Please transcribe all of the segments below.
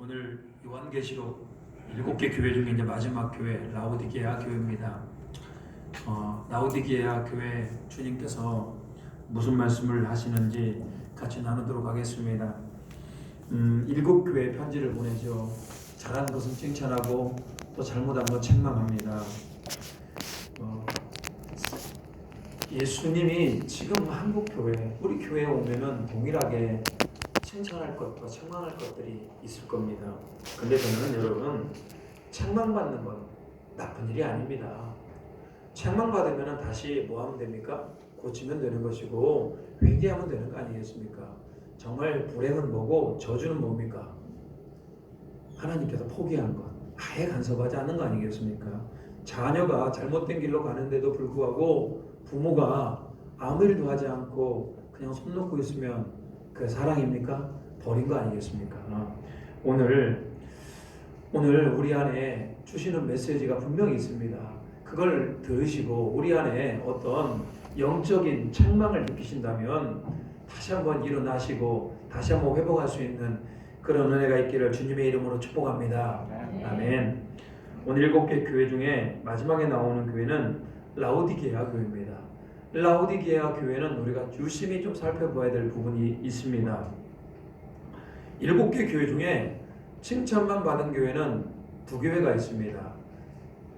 오늘 요한계시록 7개 교회 중에 이제 마지막 교회 라오디게아 교회입니다. 라오디게아 교회 주님께서 무슨 말씀을 하시는지 같이 나누도록 하겠습니다. 7교회 편지를 보내죠. 잘한 것은 칭찬하고 또 잘못한 것 책망합니다. 예수님이 지금 한국 교회, 우리 교회에 오면은 동일하게 칭찬할 것과 책망할 것들이 있을 겁니다. 근데 저는 여러분, 책망받는 건 나쁜 일이 아닙니다. 책망받으면 다시 뭐 하면 됩니까? 고치면 되는 것이고 회개하면 되는 거 아니겠습니까? 정말 불행은 뭐고 저주는 뭡니까? 하나님께서 포기한 것, 아예 간섭하지 않는 거 아니겠습니까? 자녀가 잘못된 길로 가는데도 불구하고 부모가 아무 일도 하지 않고 그냥 손 놓고 있으면 그 사랑입니까? 버린 거 아니겠습니까? 오늘 우리 안에 주시는 메시지가 분명히 있습니다. 그걸 들으시고 우리 안에 어떤 영적인 책망을 느끼신다면 다시 한번 일어나시고 다시 한번 회복할 수 있는 그런 은혜가 있기를 주님의 이름으로 축복합니다. 아멘. 오늘 7개 교회 중에 마지막에 나오는 교회는 라오디게아 교회입니다. 라오디게아 교회는 우리가 유심히 좀 살펴봐야 될 부분이 있습니다. 7개 교회 중에 칭찬만 받은 교회는 2교회가 있습니다.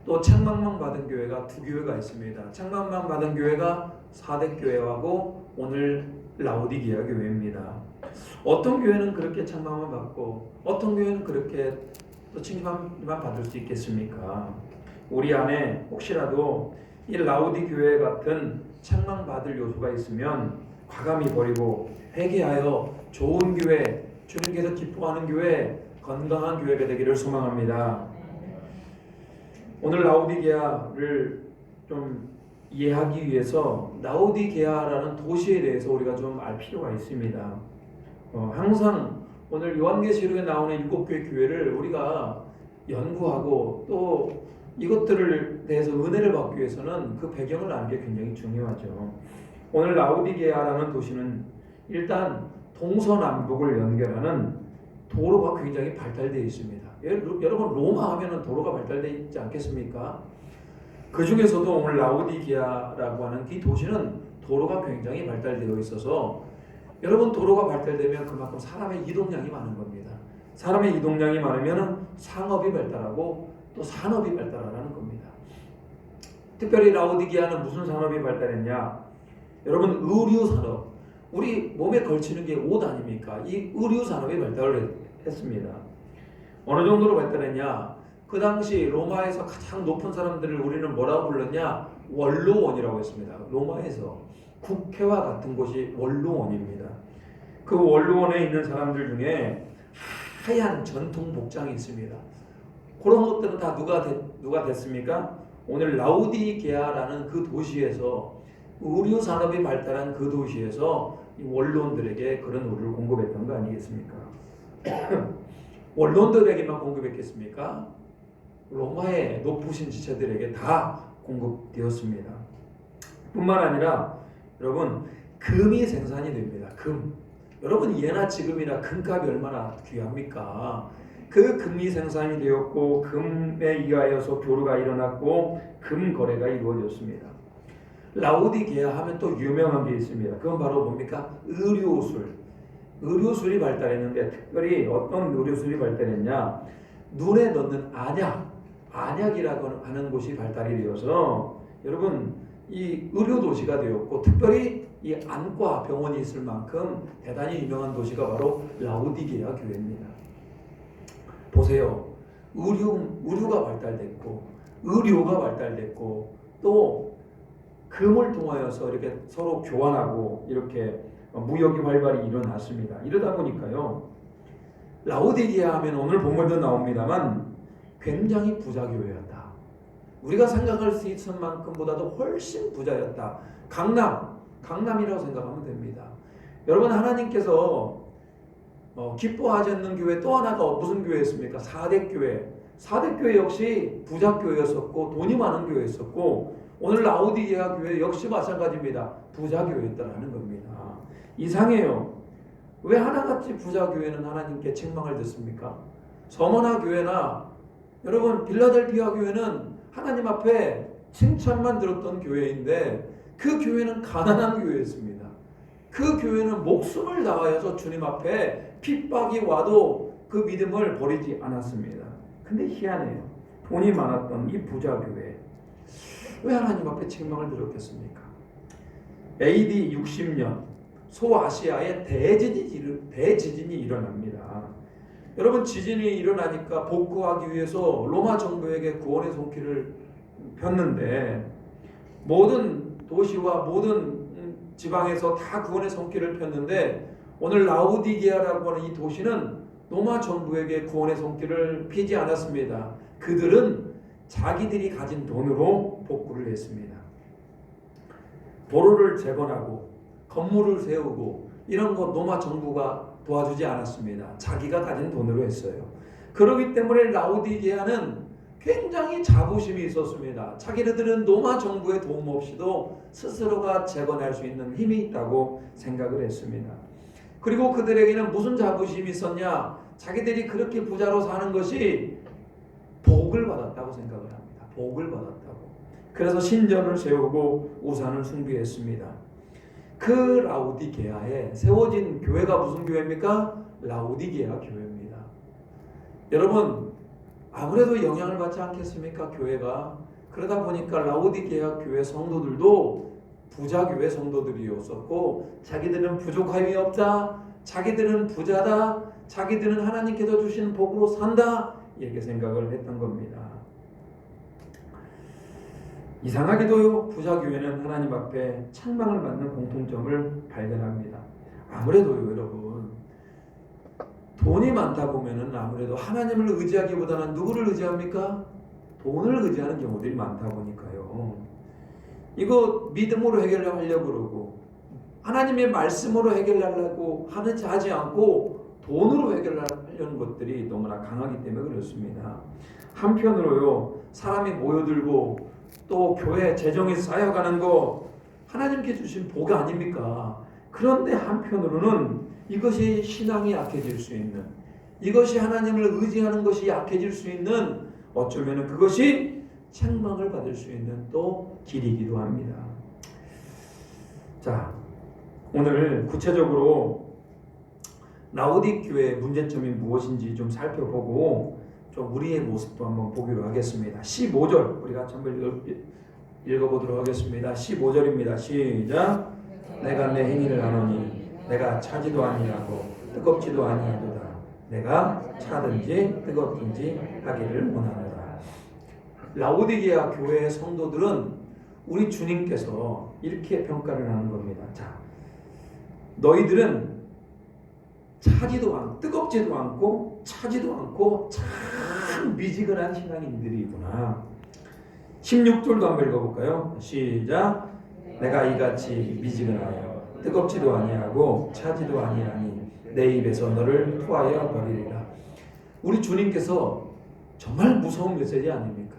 또 책망만 받은 교회가 2교회가 있습니다. 책망만 받은 교회가 사대교회하고 오늘 라오디게아 교회입니다. 어떤 교회는 그렇게 책망만 받고 어떤 교회는 그렇게 또 칭찬만 받을 수 있겠습니까? 우리 안에 혹시라도 이 라오디 교회 같은 책망받을 요소가 있으면 과감히 버리고 회개하여 좋은 교회, 주님께서 기뻐하는 교회, 건강한 교회가 되기를 소망합니다. 오늘 라오디게아를 좀 이해하기 위해서 라오디게아라는 도시에 대해서 우리가 좀 알 필요가 있습니다. 항상 오늘 요한계시록에 나오는 7교회 교회를 우리가 연구하고 또 이것들을 대해서 은혜를 받기 위해서는 그 배경을 아는 게 굉장히 중요하죠. 오늘 라오디게아라는 도시는 일단 동서남북을 연결하는 도로가 굉장히 발달되어 있습니다. 여러분 로마 하면은 도로가 발달되어 있지 않겠습니까? 그 중에서도 오늘 라오디게아라고 하는 이 도시는 도로가 굉장히 발달되어 있어서 여러분 도로가 발달되면 그만큼 사람의 이동량이 많은 겁니다. 사람의 이동량이 많으면 상업이 발달하고 또 산업이 발달하는 겁니다. 특별히 라오디게아는 무슨 산업이 발달했냐? 여러분 의류 산업, 우리 몸에 걸치는 게 옷 아닙니까? 이 의류 산업이 발달을 했습니다. 어느 정도로 발달했냐? 그 당시 로마에서 가장 높은 사람들을 우리는 뭐라고 불렀냐? 원로원이라고 했습니다. 로마에서 국회와 같은 곳이 원로원입니다. 그 원로원에 있는 사람들 중에 하얀 전통 복장이 있습니다. 그런 것들은 다 누가 됐습니까? 오늘 라오디게아라는 그 도시에서 의류 산업이 발달한 그 도시에서 원로원들에게 그런 의류를 공급했던 거 아니겠습니까? 원로원들에게만 공급했겠습니까? 로마의 높으신 지체들에게 다 공급되었습니다. 뿐만 아니라 여러분 금이 생산이 됩니다. 금. 여러분 예나 지금이나 금값이 얼마나 귀합니까? 그 금이 생산이 되었고 금에 의하여서 교류가 일어났고 금 거래가 이루어졌습니다. 라오디게아 하면 또 유명한 게 있습니다. 그건 바로 뭡니까? 의료술. 의료술이 발달했는데 특별히 어떤 의료술이 발달했냐? 눈에 넣는 안약이라고 하는 곳이 발달이 되어서 여러분 이 의료 도시가 되었고 특별히 이 안과 병원이 있을 만큼 대단히 유명한 도시가 바로 라오디게아 교회입니다. 보세요. 의류가 발달됐고 의료가 발달됐고 또 금을 통하여서 이렇게 서로 교환하고 이렇게 무역이 활발히 일어났습니다. 이러다 보니까요. 라오디게아 하면 오늘 본문도 나옵니다만 굉장히 부자 교회였다. 우리가 생각할 수 있을 만큼보다도 훨씬 부자였다. 강남이라고 생각하면 됩니다. 여러분 하나님께서 기뻐하지 않는 교회 또 하나가 무슨 교회였습니까? 사대교회. 사대교회 역시 부자교회였었고 돈이 많은 교회였었고 오늘 라오디게아 교회 역시 마찬가지입니다. 부자교회였다라는 겁니다. 이상해요. 왜 하나같이 부자교회는 하나님께 책망을 듣습니까? 서머나 교회나 여러분 빌라델피아 교회는 하나님 앞에 칭찬만 들었던 교회인데 그 교회는 가난한 교회였습니다. 그 교회는 목숨을 다하여서 주님 앞에 핍박이 와도 그 믿음을 버리지 않았습니다. 근데 희한해요. 돈이 많았던 이 부자 교회 왜 하나님 앞에 책망을 들었겠습니까? AD 60년 소아시아에 대지진이 일어납니다. 여러분 지진이 일어나니까 복구하기 위해서 로마 정부에게 구원의 손길을 폈는데 모든 도시와 모든 지방에서 다 구원의 손길을 폈는데 오늘 라오디게아라고 하는 이 도시는 로마 정부에게 구원의 손길을 피지 않았습니다. 그들은 자기들이 가진 돈으로 복구를 했습니다. 도로를 재건하고 건물을 세우고 이런 것 로마 정부가 도와주지 않았습니다. 자기가 가진 돈으로 했어요. 그렇기 때문에 라오디게아는 굉장히 자부심이 있었습니다. 자기네들은 로마 정부의 도움 없이도 스스로가 재건할 수 있는 힘이 있다고 생각을 했습니다. 그리고 그들에게는 무슨 자부심이 있었냐? 자기들이 그렇게 부자로 사는 것이 복을 받았다고 생각을 합니다. 복을 받았다고. 그래서 신전을 세우고 우상을 숭배했습니다. 그 라오디게아에 세워진 교회가 무슨 교회입니까? 라오디게아 교회입니다. 여러분 아무래도 영향을 받지 않겠습니까? 교회가. 그러다 보니까 라오디게아 교회 성도들도 부자 교회 성도들이었었고 자기들은 부족함이 없다. 자기들은 부자다. 자기들은 하나님께서 주신 복으로 산다. 이렇게 생각을 했던 겁니다. 이상하게도요, 부자 교회는 하나님 앞에 책망을 받는 공통점을 발견합니다. 아무래도요, 여러분, 돈이 많다 보면은 아무래도 하나님을 의지하기보다는 누구를 의지합니까? 돈을 의지하는 경우들이 많다 보니까요. 이거 믿음으로 해결하려고 그러고 하나님의 말씀으로 해결하려고 하지 않고 돈으로 해결하려는 것들이 너무나 강하기 때문에 그렇습니다. 한편으로요, 사람이 모여들고 또 교회 재정이 쌓여가는 거 하나님께 주신 복 아닙니까? 그런데 한편으로는 이것이 신앙이 약해질 수 있는, 이것이 하나님을 의지하는 것이 약해질 수 있는, 어쩌면 그것이 책망을 받을 수 있는 또 길이기도 합니다. 자, 오늘 구체적으로 라오디 교회의 문제점이 무엇인지 좀 살펴보고 좀 우리의 모습도 한번 보기로 하겠습니다. 15절 우리가 한번 읽어보도록 하겠습니다. 15절입니다. 시작. 내가 내 행위를 아노니 내가 차지도 아니하고 뜨겁지도 아니하도다. 내가 차든지 뜨겁든지 하기를 원하노라. 라오디게아 교회의 성도들은 우리 주님께서 이렇게 평가를 하는 겁니다. 자, 너희들은 차지도 않고 뜨겁지도 않고 차지도 않고 참 미지근한 신앙인들이구나. 16절도 한번 읽어볼까요? 시작. 내가 이같이 미지근하여 뜨겁지도 아니하고 차지도 아니하니 내 입에서 너를 토하여 버리리라. 우리 주님께서 정말 무서운 메시지 아닙니까?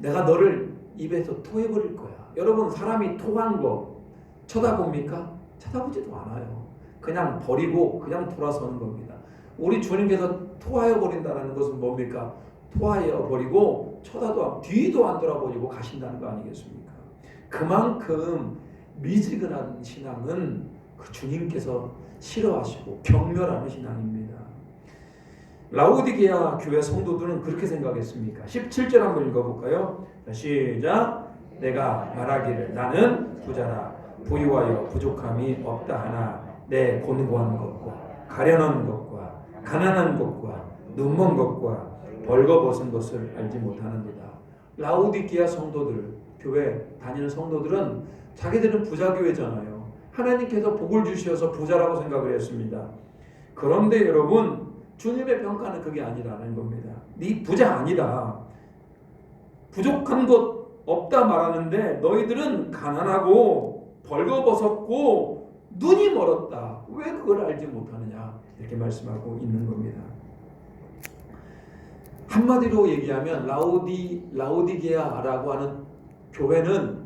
내가 너를 입에서 토해버릴 거야. 여러분, 사람이 토한 거 쳐다봅니까? 쳐다보지도 않아요. 그냥 버리고 그냥 돌아서는 겁니다. 우리 주님께서 토하여 버린다는 것은 뭡니까? 토하여 버리고 뒤도 안 돌아보고 가신다는 거 아니겠습니까? 그만큼 미지근한 신앙은 그 주님께서 싫어하시고 경멸하는 신앙입니다. 라오디게아 교회 성도들은 그렇게 생각했습니까? 17절 한번 읽어볼까요? 시작. 내가 말하기를 나는 부자라 부유하여 부족함이 없다 하나 내 곤고한 것과 가련한 것과 가난한 것과 눈먼 것과 벌거벗은 것을 알지 못하는도다. 라오디게아 성도들, 교회 다니는 성도들은 자기들은 부자 교회잖아요. 하나님께서 복을 주셔서 부자라고 생각을 했습니다. 그런데 여러분, 주님의 평가는 그게 아니라는 겁니다. 네 부자 아니다. 부족한 것 없다 말하는데 너희들은 가난하고 벌거벗었고 눈이 멀었다. 왜 그걸 알지 못하느냐? 이렇게 말씀하고 있는 겁니다. 한마디로 얘기하면 라오디게아라고 하는 교회는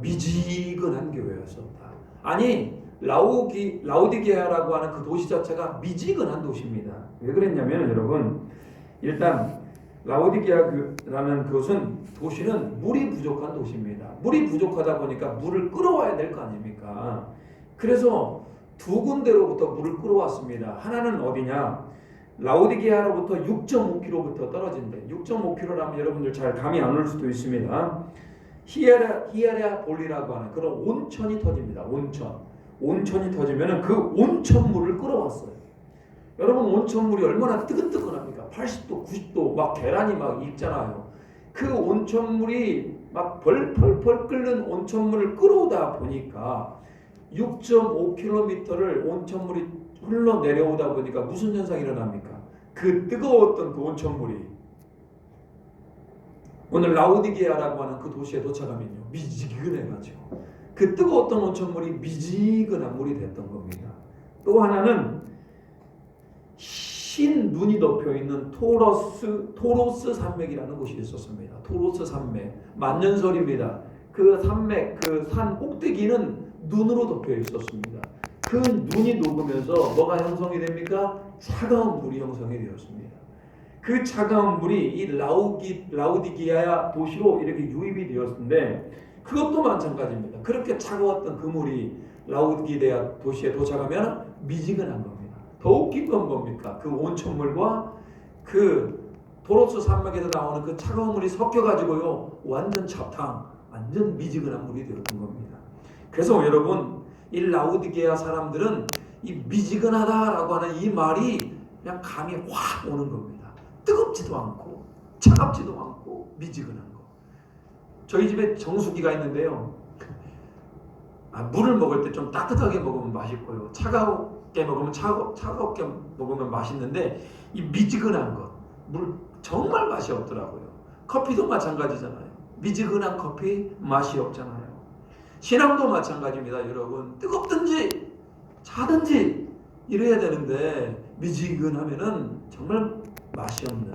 미지근한 교회였었다. 아니, 라오디게아라고 하는 그 도시 자체가 미지근한 도시입니다. 왜 그랬냐면 여러분, 일단 라오디게아라는 그것은 도시는 물이 부족한 도시입니다. 물이 부족하다 보니까 물을 끌어와야 될 거 아닙니까? 그래서 두 군데로부터 물을 끌어왔습니다. 하나는 어디냐? 라오디게아로부터 6.5km부터 떨어진대. 6.5km라면 여러분들 잘 감이 안 올 수도 있습니다. 히에라폴리라고 하는 그런 온천이 터집니다. 온천이 터지면 그 온천물을 끌어왔어요. 여러분, 온천물이 얼마나 뜨끈뜨끈합니까? 80도, 90도 막 계란이 막 익잖아요. 그 온천물이 막 벌벌벌 끓는 온천물을 끌어오다 보니까 6.5km를 온천물이 흘러내려오다 보니까 무슨 현상이 일어납니까? 그 뜨거웠던 그 온천물이 오늘 라오디게아라고 하는 그 도시에 도착하면요, 미지근해가지고 그 뜨거웠던 온천물이 미지근한 물이 됐던 겁니다. 또 하나는 흰 눈이 덮여 있는 토로스 산맥이라는 곳이 있었습니다. 토로스 산맥, 만년설입니다. 그 산맥, 그 산 꼭대기는 눈으로 덮여 있었습니다. 그 눈이 녹으면서 뭐가 형성이 됩니까? 차가운 물이 형성이 되었습니다. 그 차가운 물이 이 라오디게아 도시로 이렇게 유입이 되었는데, 그것도 마찬가지입니다. 그렇게 차가웠던 그 물이 라오디게아 도시에 도착하면 미지근한 겁니다. 더 웃긴 건 뭡니까? 그 온천물과 그 도로스 산맥에서 나오는 그 차가운 물이 섞여가지고요, 완전 차탕, 완전 미지근한 물이 되었던 겁니다. 그래서 여러분, 이 라오디게아 사람들은 이 미지근하다라고 하는 이 말이 그냥 감이 확 오는 겁니다. 뜨겁지도 않고 차갑지도 않고 미지근한 거. 저희 집에 정수기가 있는데요, 물을 먹을 때 좀 따뜻하게 먹으면 맛있고요, 차갑게 먹으면 차갑게 먹으면 맛있는데, 이 미지근한 것, 물 정말 맛이 없더라고요. 커피도 마찬가지잖아요. 미지근한 커피 맛이 없잖아요. 신앙도 마찬가지입니다. 여러분, 뜨겁든지 차든지 이래야 되는데 미지근하면은 정말 맛이 없는,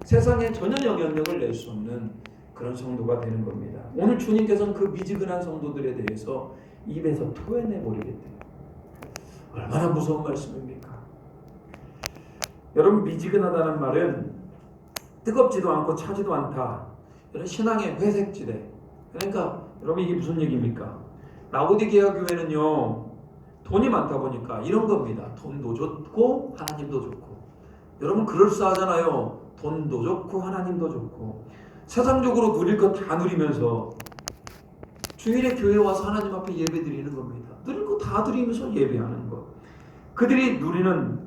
세상에 전혀 영향력을 낼 수 없는 그런 성도가 되는 겁니다. 오늘 주님께서는 그 미지근한 성도들에 대해서 입에서 토해내 버리겠대요. 얼마나 무서운 말씀입니까? 여러분, 미지근하다는 말은 뜨겁지도 않고 차지도 않다, 이런 신앙의 회색지대. 그러니까 여러분, 이게 무슨 얘기입니까? 라오디게아 교회는요, 돈이 많다 보니까 이런 겁니다. 돈도 좋고 하나님도 좋고. 여러분, 그럴싸하잖아요. 돈도 좋고 하나님도 좋고. 세상적으로 누릴 것 다 누리면서 주일에 교회 와서 하나님 앞에 예배 드리는 겁니다. 누릴 거 다 드리면서 예배하는 것. 그들이 누리는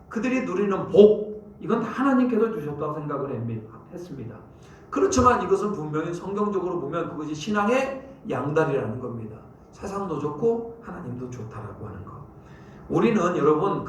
그들이 누리는 복, 이건 다 하나님께서 주셨다고 생각을 했습니다. 그렇지만 이것은 분명히 성경적으로 보면 그것이 신앙의 양다리라는 겁니다. 세상도 좋고 하나님도 좋다라고 하는 것. 우리는 여러분,